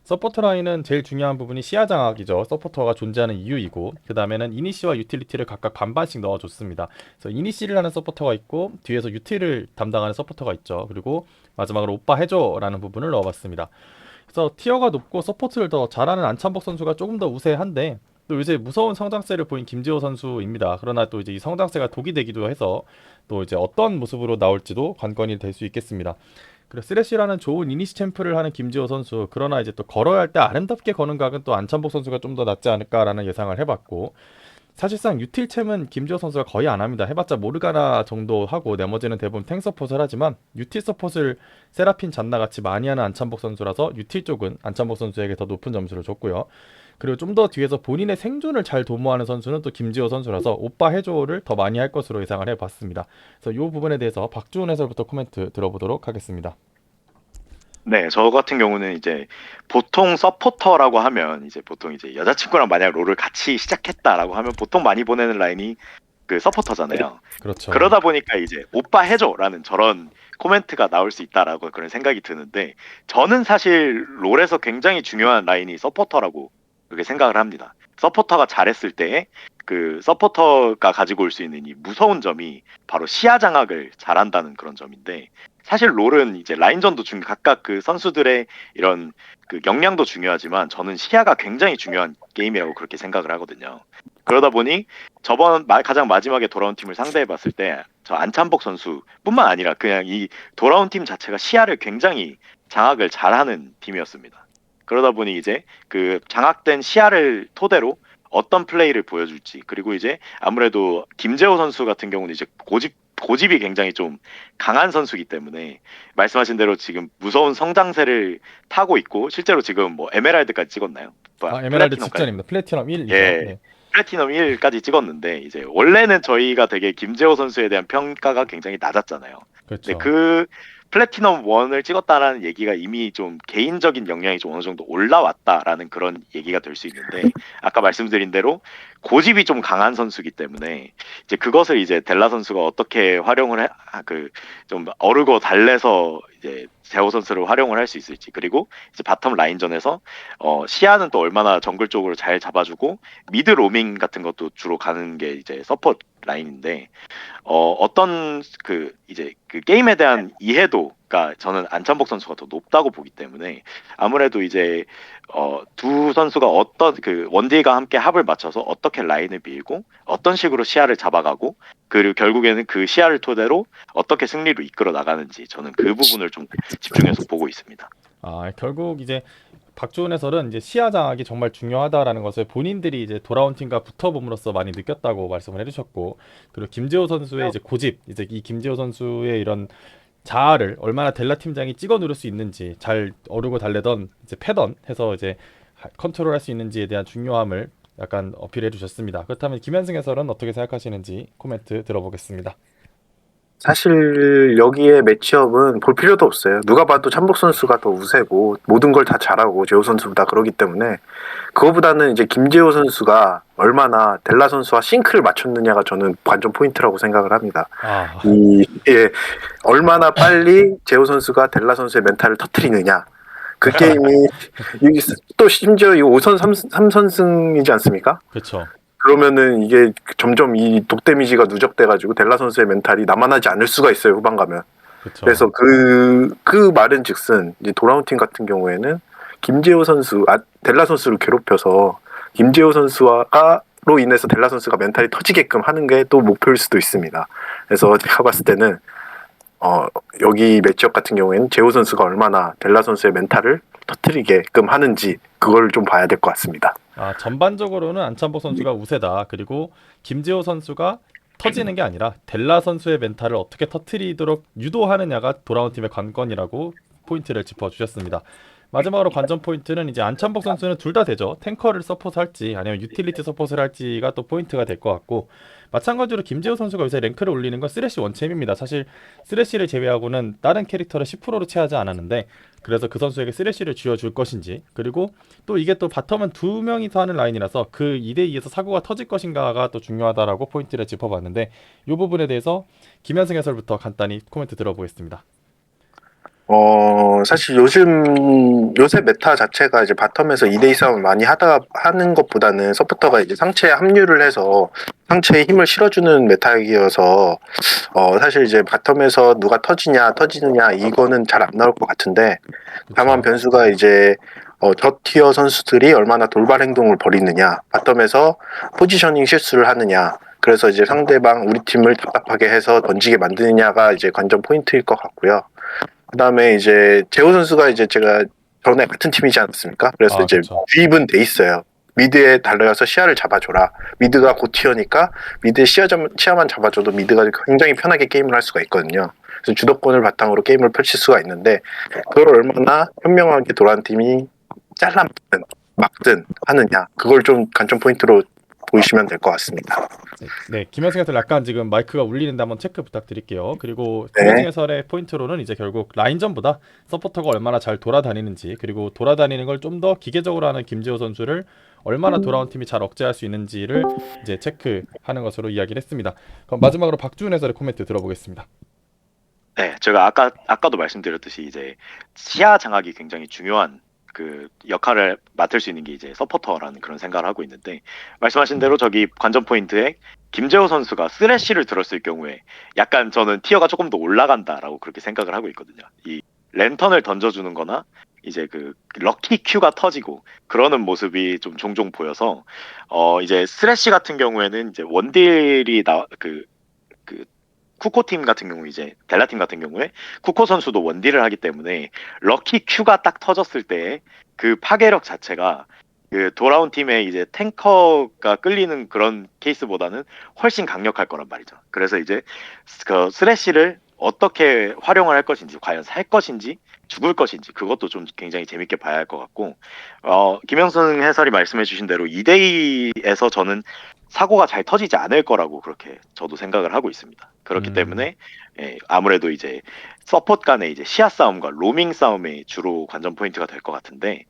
서포터 라인은 제일 중요한 부분이 시야 장악이죠. 서포터가 존재하는 이유이고 그 다음에는 이니시와 유틸리티를 각각 반반씩 넣어줬습니다. 그래서 이니시를 하는 서포터가 있고 뒤에서 유틸을 담당하는 서포터가 있죠. 그리고 마지막으로 오빠 해줘라는 부분을 넣어봤습니다. 그래서 티어가 높고 서포트를 더 잘하는 안찬복 선수가 조금 더 우세한데 또 요새 무서운 성장세를 보인 김지호 선수입니다. 그러나 또 이제 이 성장세가 독이 되기도 해서 또 이제 어떤 모습으로 나올지도 관건이 될 수 있겠습니다. 그리고 쓰레쉬라는 좋은 이니시 챔프를 하는 김지호 선수, 그러나 이제 또 걸어야 할 때 아름답게 거는 각은 또 안찬복 선수가 좀 더 낫지 않을까라는 예상을 해봤고 사실상 유틸챔은 김지호 선수가 거의 안 합니다. 해봤자 모르가나 정도 하고 나머지는 대부분 탱 서폿을 하지만 유틸 서폿을 세라핀 잔나 같이 많이 하는 안찬복 선수라서 유틸 쪽은 안찬복 선수에게 더 높은 점수를 줬고요. 그리고 좀 더 뒤에서 본인의 생존을 잘 도모하는 선수는 또 김지호 선수라서 오빠 해조를 더 많이 할 것으로 예상을 해봤습니다. 그래서 이 부분에 대해서 박주훈 해설부터 코멘트 들어보도록 하겠습니다. 네, 저 같은 경우는 이제 보통 서포터라고 하면 이제 보통 이제 여자친구랑 만약 롤을 같이 시작했다라고 하면 보통 많이 보내는 라인이 그 서포터잖아요. 그렇죠. 그러다 보니까 이제 오빠 해줘라는 저런 코멘트가 나올 수 있다라고 그런 생각이 드는데 저는 사실 롤에서 굉장히 중요한 라인이 서포터라고 그렇게 생각을 합니다. 서포터가 잘했을 때 그 서포터가 가지고 올 수 있는 이 무서운 점이 바로 시야 장악을 잘한다는 그런 점인데 사실 롤은 이제 라인전도 각각 그 선수들의 이런 그 역량도 중요하지만 저는 시야가 굉장히 중요한 게임이라고 그렇게 생각을 하거든요. 그러다 보니 저번 가장 마지막에 돌아온 팀을 상대해 봤을 때 저 안찬복 선수뿐만 아니라 그냥 이 돌아온 팀 자체가 시야를 굉장히 장악을 잘하는 팀이었습니다. 그러다 보니 이제 그 장악된 시야를 토대로 어떤 플레이를 보여줄지 그리고 이제 아무래도 김재호 선수 같은 경우는 이제 고집이 굉장히 좀 강한 선수이기 때문에 말씀하신 대로 지금 무서운 성장세를 타고 있고 실제로 지금 뭐 에메랄드까지 찍었나요? 에메랄드 플래티넘까지. 직전입니다. 플래티넘 1이죠. 예. 네. 플래티넘 1까지 찍었는데 이제 원래는 저희가 되게 김재호 선수에 대한 평가가 굉장히 낮았잖아요. 근데 그렇죠. 그 플래티넘 1을 찍었다라는 얘기가 이미 좀 개인적인 역량이 좀 어느 정도 올라왔다라는 그런 얘기가 될 수 있는데 아까 말씀드린 대로 고집이 좀 강한 선수이기 때문에 이제 그것을 이제 델라 선수가 어떻게 활용을 좀 어르고 달래서 이제 재호 선수를 활용을 할 수 있을지 그리고 이제 바텀 라인전에서 시야는 또 얼마나 정글 쪽으로 잘 잡아주고 미드 로밍 같은 것도 주로 가는 게 이제 서포트 라인인데 어떤 이제 그 게임에 대한 이해도가 저는 안찬복 선수가 더 높다고 보기 때문에 아무래도 이제 두 선수가 어떤 그 원딜과 함께 합을 맞춰서 어떻게 라인을 밀고 어떤 식으로 시야를 잡아가고 그리고 결국에는 그 시야를 토대로 어떻게 승리로 이끌어 나가는지 저는 그 부분을 좀 집중해서 보고 있습니다. 결국 이제 박주훈 해설은 이제 시야 장악이 정말 중요하다라는 것을 본인들이 이제 돌아온 팀과 붙어봄으로써 많이 느꼈다고 말씀을 해주셨고, 그리고 김재호 선수의 이제 고집, 이제 이 김재호 선수의 이런 자아를 얼마나 델라 팀장이 찍어 누를 수 있는지, 잘 어르고 달래던 이제 패던 해서 이제 컨트롤할 수 있는지에 대한 중요함을 약간 어필해 주셨습니다. 그렇다면 김현승 해설은 어떻게 생각하시는지 코멘트 들어보겠습니다. 사실 여기에 매치업은 볼 필요도 없어요. 누가 봐도 참복 선수가 더 우세고 모든 걸 다 잘하고 재호 선수보다 그러기 때문에 그거보다는 이제 김재호 선수가 얼마나 델라 선수와 싱크를 맞췄느냐가 저는 관전 포인트라고 생각을 합니다. 아, 예, 얼마나 빨리 재호 선수가 델라 선수의 멘탈을 터트리느냐. 그 게임이 여기 또 심지어 이 5선 3선승이지 않습니까? 그렇죠. 그러면은 이게 점점 이 독 데미지가 누적돼가지고 델라 선수의 멘탈이 남아나지 않을 수가 있어요, 후반 가면. 그렇죠. 그래서 그 말은즉슨 이제 돌아온 팀 같은 경우에는 김재호 선수, 델라 선수를 괴롭혀서 김재호 선수와로 인해서 델라 선수가 멘탈이 터지게끔 하는 게 또 목표일 수도 있습니다. 그래서 제가 봤을 때는 여기 매치업 같은 경우에는 재호 선수가 얼마나 델라 선수의 멘탈을 터뜨리게끔 하는지 그걸 좀 봐야 될 것 같습니다. 아, 전반적으로는 안찬복 선수가 우세다. 그리고 김재호 선수가 터지는 게 아니라 델라 선수의 멘탈을 어떻게 터트리도록 유도하느냐가 돌아온 팀의 관건이라고 포인트를 짚어주셨습니다. 마지막으로 관전 포인트는 이제 안찬복 선수는 둘 다 되죠. 탱커를 서포트할지 아니면 유틸리티 서포트를 할지가 또 포인트가 될 것 같고, 마찬가지로 김재호 선수가 요새 랭크를 올리는 건 쓰레쉬 원챔입니다. 사실 쓰레쉬를 제외하고는 다른 캐릭터를 10%로 채하지 않았는데, 그래서 그 선수에게 쓰레쉬를 쥐어줄 것인지, 그리고 또 이게 또 바텀은 두 명이서 하는 라인이라서 그 2대2에서 사고가 터질 것인가가 또 중요하다라고 포인트를 짚어봤는데, 이 부분에 대해서 김현승 해설부터 간단히 코멘트 들어보겠습니다. 사실 요새 메타 자체가 이제 바텀에서 2대2 싸움을 많이 하는 것보다는 서포터가 이제 상체에 합류를 해서 상체에 힘을 실어주는 메타이어서, 사실 이제 바텀에서 누가 터지느냐, 이거는 잘 안 나올 것 같은데, 다만 변수가 이제, 저 티어 선수들이 얼마나 돌발 행동을 벌이느냐, 바텀에서 포지셔닝 실수를 하느냐, 그래서 이제 상대방 우리 팀을 답답하게 해서 던지게 만드느냐가 이제 관전 포인트일 것 같고요. 그다음에 이제 재호 선수가 이제 제가 전에 같은 팀이지 않습니까? 그래서 이제 그쵸. 주입은 돼 있어요. 미드에 달려가서 시야를 잡아줘라. 미드가 고티어니까 미드의 시야만 잡아줘도 미드가 굉장히 편하게 게임을 할 수가 있거든요. 그래서 주도권을 바탕으로 게임을 펼칠 수가 있는데, 그걸 얼마나 현명하게 돌아온 팀이 막든 하느냐, 그걸 좀 관전 포인트로 보시면 될 것 같습니다. 네, 김현승 해설 약간 지금 마이크가 울리는데 한번 체크 부탁드릴게요. 그리고 네. 김현승 해설의 포인트로는 이제 결국 라인전보다 서포터가 얼마나 잘 돌아다니는지, 그리고 돌아다니는 걸 좀 더 기계적으로 하는 김재호 선수를 얼마나 돌아온 팀이 잘 억제할 수 있는지를 이제 체크하는 것으로 이야기를 했습니다. 그럼 마지막으로 박주훈 해설의 코멘트 들어보겠습니다. 네, 제가 아까도 말씀드렸듯이 이제 시야 장악이 굉장히 중요한 그 역할을 맡을 수 있는 게 이제 서포터라는 그런 생각을 하고 있는데, 말씀하신 대로 저기 관전 포인트에 김재호 선수가 쓰레쉬를 들었을 경우에 약간 저는 티어가 조금 더 올라간다라고 그렇게 생각을 하고 있거든요. 이 랜턴을 던져주는 거나 이제 그 럭키 큐가 터지고 그러는 모습이 좀 종종 보여서 이제 쓰레쉬 같은 경우에는 이제 원딜이 그 쿠코 팀 같은 경우, 이제 델라 팀 같은 경우에 쿠코 선수도 원딜을 하기 때문에 럭키 큐가 딱 터졌을 때 그 파괴력 자체가 그 돌아온 팀의 이제 탱커가 끌리는 그런 케이스보다는 훨씬 강력할 거란 말이죠. 그래서 이제 그 쓰레쉬를 어떻게 활용을 할 것인지, 과연 살 것인지 죽을 것인지, 그것도 좀 굉장히 재밌게 봐야 할 것 같고, 김영선 해설이 말씀해 주신 대로 2대2에서 저는 사고가 잘 터지지 않을 거라고 그렇게 저도 생각을 하고 있습니다. 그렇기 때문에 아무래도 이제 서폿 간의 이제 시야 싸움과 로밍 싸움이 주로 관전 포인트가 될 것 같은데,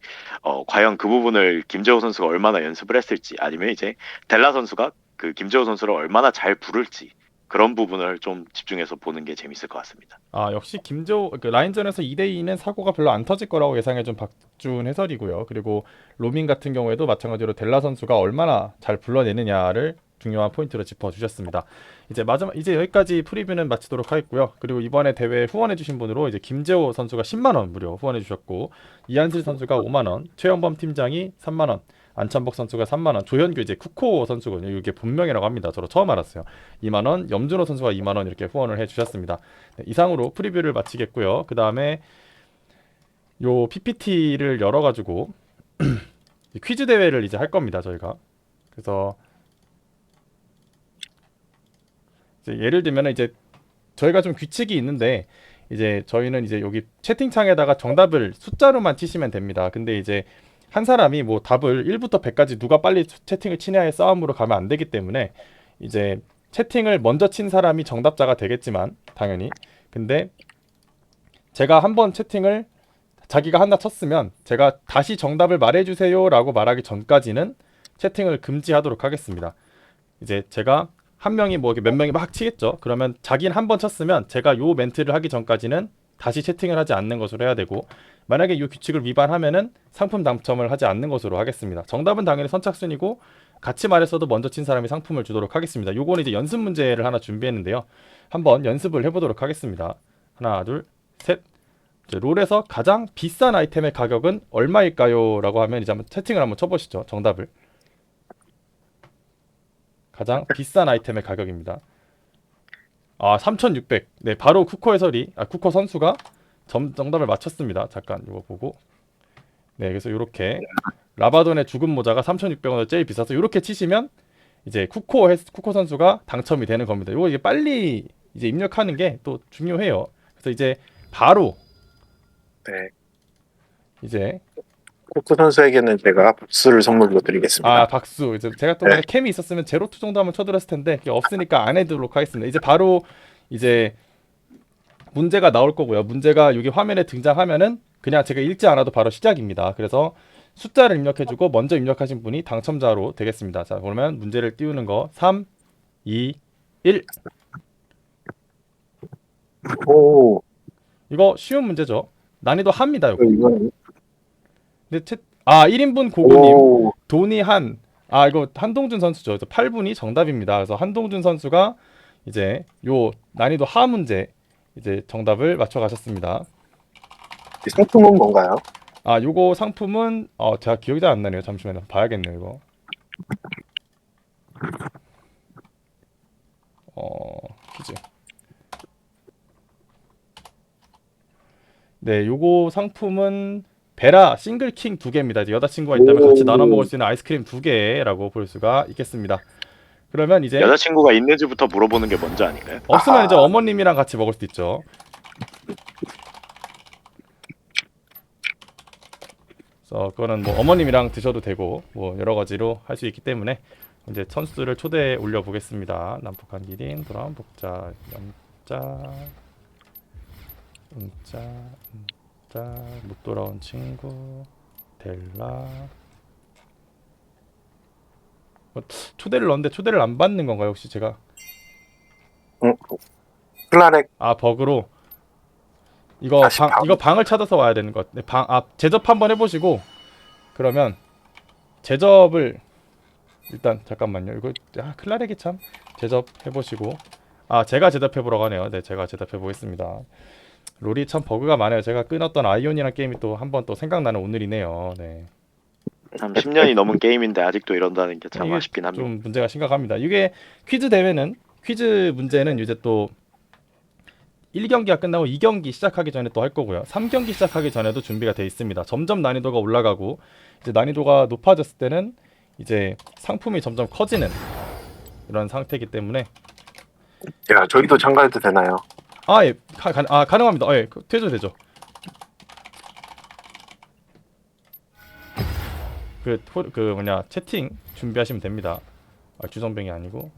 과연 그 부분을 김재호 선수가 얼마나 연습을 했을지, 아니면 이제 델라 선수가 그 김재호 선수를 얼마나 잘 부를지, 그런 부분을 좀 집중해서 보는 게 재밌을 것 같습니다. 아, 역시 김재호 그 라인전에서 2대2는 사고가 별로 안 터질 거라고 예상해준 박주훈 해설이고요. 그리고 로밍 같은 경우에도 마찬가지로 델라 선수가 얼마나 잘 불러내느냐를 중요한 포인트로 짚어주셨습니다. 이제 여기까지 프리뷰는 마치도록 하겠고요. 그리고 이번에 대회 후원해주신 분으로 이제 김재호 선수가 10만 원 무료 후원해주셨고, 이한슬 선수가 5만 원, 최영범 팀장이 3만 원, 안찬복 선수가 3만 원, 조현규 이제 쿠코 선수군요. 이게 본명이라고 합니다. 저도 처음 알았어요. 2만 원, 염준호 선수가 2만 원 이렇게 후원을 해주셨습니다. 네, 이상으로 프리뷰를 마치겠고요. 그 다음에 요 PPT를 열어가지고 퀴즈 대회를 이제 할 겁니다, 저희가. 그래서 이제 예를 들면 이제 저희가 좀 규칙이 있는데 이제 저희는 이제 여기 채팅창에다가 정답을 숫자로만 치시면 됩니다. 근데 이제 한 사람이 뭐 답을 1부터 100까지 누가 빨리 채팅을 치냐의 싸움으로 가면 안 되기 때문에 이제 채팅을 먼저 친 사람이 정답자가 되겠지만 당연히 근데 제가 한번 채팅을 자기가 하나 쳤으면 제가 다시 정답을 말해주세요 라고 말하기 전까지는 채팅을 금지하도록 하겠습니다. 이제 제가 한 명이 뭐 이렇게 몇 명이 막 치겠죠. 그러면 자기는 한 번 쳤으면 제가 요 멘트를 하기 전까지는 다시 채팅을 하지 않는 것으로 해야 되고 만약에 이 규칙을 위반하면은 상품 당첨을 하지 않는 것으로 하겠습니다. 정답은 당연히 선착순이고 같이 말했어도 먼저 친 사람이 상품을 주도록 하겠습니다. 요거는 이제 연습 문제를 하나 준비했는데요. 한번 연습을 해보도록 하겠습니다. 하나, 둘, 셋. 이제 롤에서 가장 비싼 아이템의 가격은 얼마일까요? 라고 하면 이제 한번 채팅을 한번 쳐보시죠. 정답을. 가장 비싼 아이템의 가격입니다. 아, 3,600. 네, 바로 쿠커 해설이, 쿠커 선수가 정답을 맞췄습니다. 잠깐 이거 보고. 네, 그래서 이렇게 라바돈의 죽은 모자가 3,600원으로 제일 비싸서 이렇게 치시면 이제 쿠커 선수가 당첨이 되는 겁니다. 이거 이제 빨리 이제 입력하는 게 또 중요해요. 그래서 이제 바로 네. 이제 코크 선수에게는 제가 박수를 선물로 드리겠습니다. 박수. 이제 제가 또 만약 캠이 있었으면 제로투 정도 한번 쳐드렸을 텐데 그게 없으니까 안 해두도록 하겠습니다. 이제 바로 이제 문제가 나올 거고요. 문제가 여기 화면에 등장하면은 그냥 제가 읽지 않아도 바로 시작입니다. 그래서 숫자를 입력해주고 먼저 입력하신 분이 당첨자로 되겠습니다. 자, 그러면 문제를 띄우는 거 3, 2, 1. 오, 이거 쉬운 문제죠. 난이도 합니다. 이거. 이건 근데 1인분 고구님. 오, 돈이 이거 한동준 선수죠. 그래서 8분이 정답입니다. 그래서 한동준 선수가 이제 요 난이도 하 문제 이제 정답을 맞춰 가셨습니다. 이 상품은 뭔가요? 요거 상품은 제가 기억이 잘 안 나네요. 잠시만요. 봐야겠네요, 이거. 퀴즈. 네, 요거 상품은 베라 싱글킹 2개입니다. 이제 여자친구가 있다면 같이 나눠 먹을 수 있는 아이스크림 2개라고 볼 수가 있겠습니다. 그러면 이제 여자친구가 있는지부터 물어보는 게 먼저 아닌가요? 없으면 이제 어머님이랑 같이 먹을 수도 있죠. 그래서 그거는 뭐 어머님이랑 드셔도 되고 뭐 여러 가지로 할 수 있기 때문에 이제 선수들을 초대해 올려 보겠습니다. 남북한 기린, 도람, 복자, 염자, 음자, 못 돌아온 친구, 델라. 초대를 넣었는데 초대를 안 받는 건가요? 혹시 제가? 클라렉 버그로 이거 다시 방. 이거 방을 찾아서 와야 되는 것. 네, 제접 한번 해보시고 그러면 제접을 일단 잠깐만요. 이거 클라렉이 참 제접 해보시고 제가 제접해 보라고 하네요. 네, 제가 제접해 보겠습니다. 롤이 참 버그가 많아요. 제가 끊었던 아이온이라는 게임이 또 한 번 또 생각나는 오늘이네요. 네. 한 10년이 넘은 게임인데 아직도 이런다는 게 참 이게 아쉽긴 합니다. 좀 문제가 심각합니다. 이게 퀴즈 문제는 이제 또 1경기가 끝나고 2경기 시작하기 전에 또 할 거고요. 3경기 시작하기 전에도 준비가 돼 있습니다. 점점 난이도가 올라가고 이제 난이도가 높아졌을 때는 이제 상품이 점점 커지는 이런 상태이기 때문에 야, 저희도 참가해도 되나요? 예. 가능합니다. 예. 되죠. 채팅 준비하시면 됩니다. 주성뱅이 아니고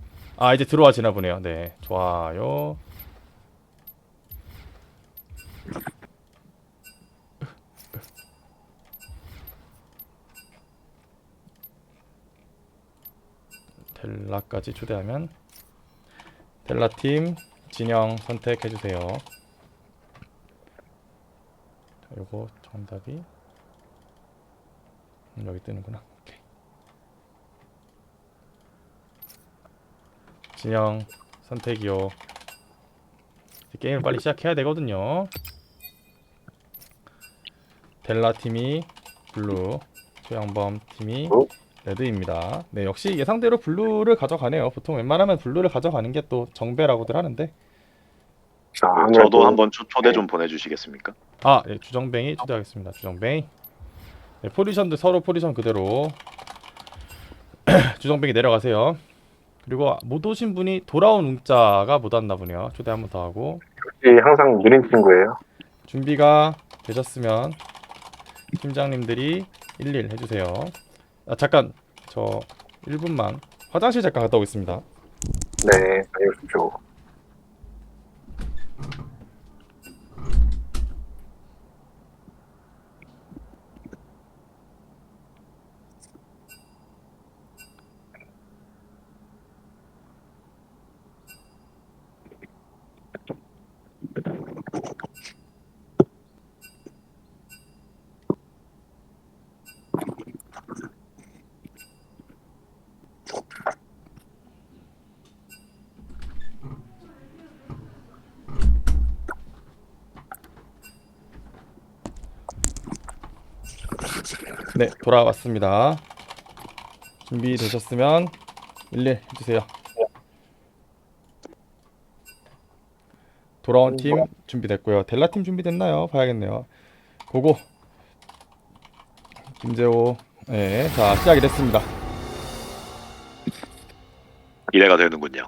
이제 들어와지나 보네요. 네, 좋아요. 델라까지 초대하면 델라팀 진영 선택해주세요. 요거 정답이 여기 뜨는구나. 오케이. 진영 선택이요. 게임을 빨리 시작해야 되거든요. 델라 팀이 블루, 최영범 팀이 레드입니다. 네, 역시 예상대로 블루를 가져가네요. 보통 웬만하면 블루를 가져가는 게 또 정배라고들 하는데. 자, 저도 한번 초대 좀 보내주시겠습니까? 네, 주정뱅이 초대하겠습니다. 주정뱅이. 네, 포지션도 서로 포지션 그대로 주정뱅이 내려가세요. 그리고 못 오신 분이 돌아온 웅자가 못 왔나 보네요. 초대 한 번 더 하고. 역시 항상 느린 친구예요. 준비가 되셨으면 팀장님들이 11 해주세요. 아 잠깐 저 1분만 화장실 잠깐 갔다 오겠습니다. 네, 다녀오십시오. 네 돌아왔습니다. 준비되셨으면 11 해주세요. 돌아온 팀 준비됐고요. 델라 팀 준비됐나요? 봐야겠네요. 고고. 김재호. 네, 자 시작이 됐습니다. 이래가 되는군요.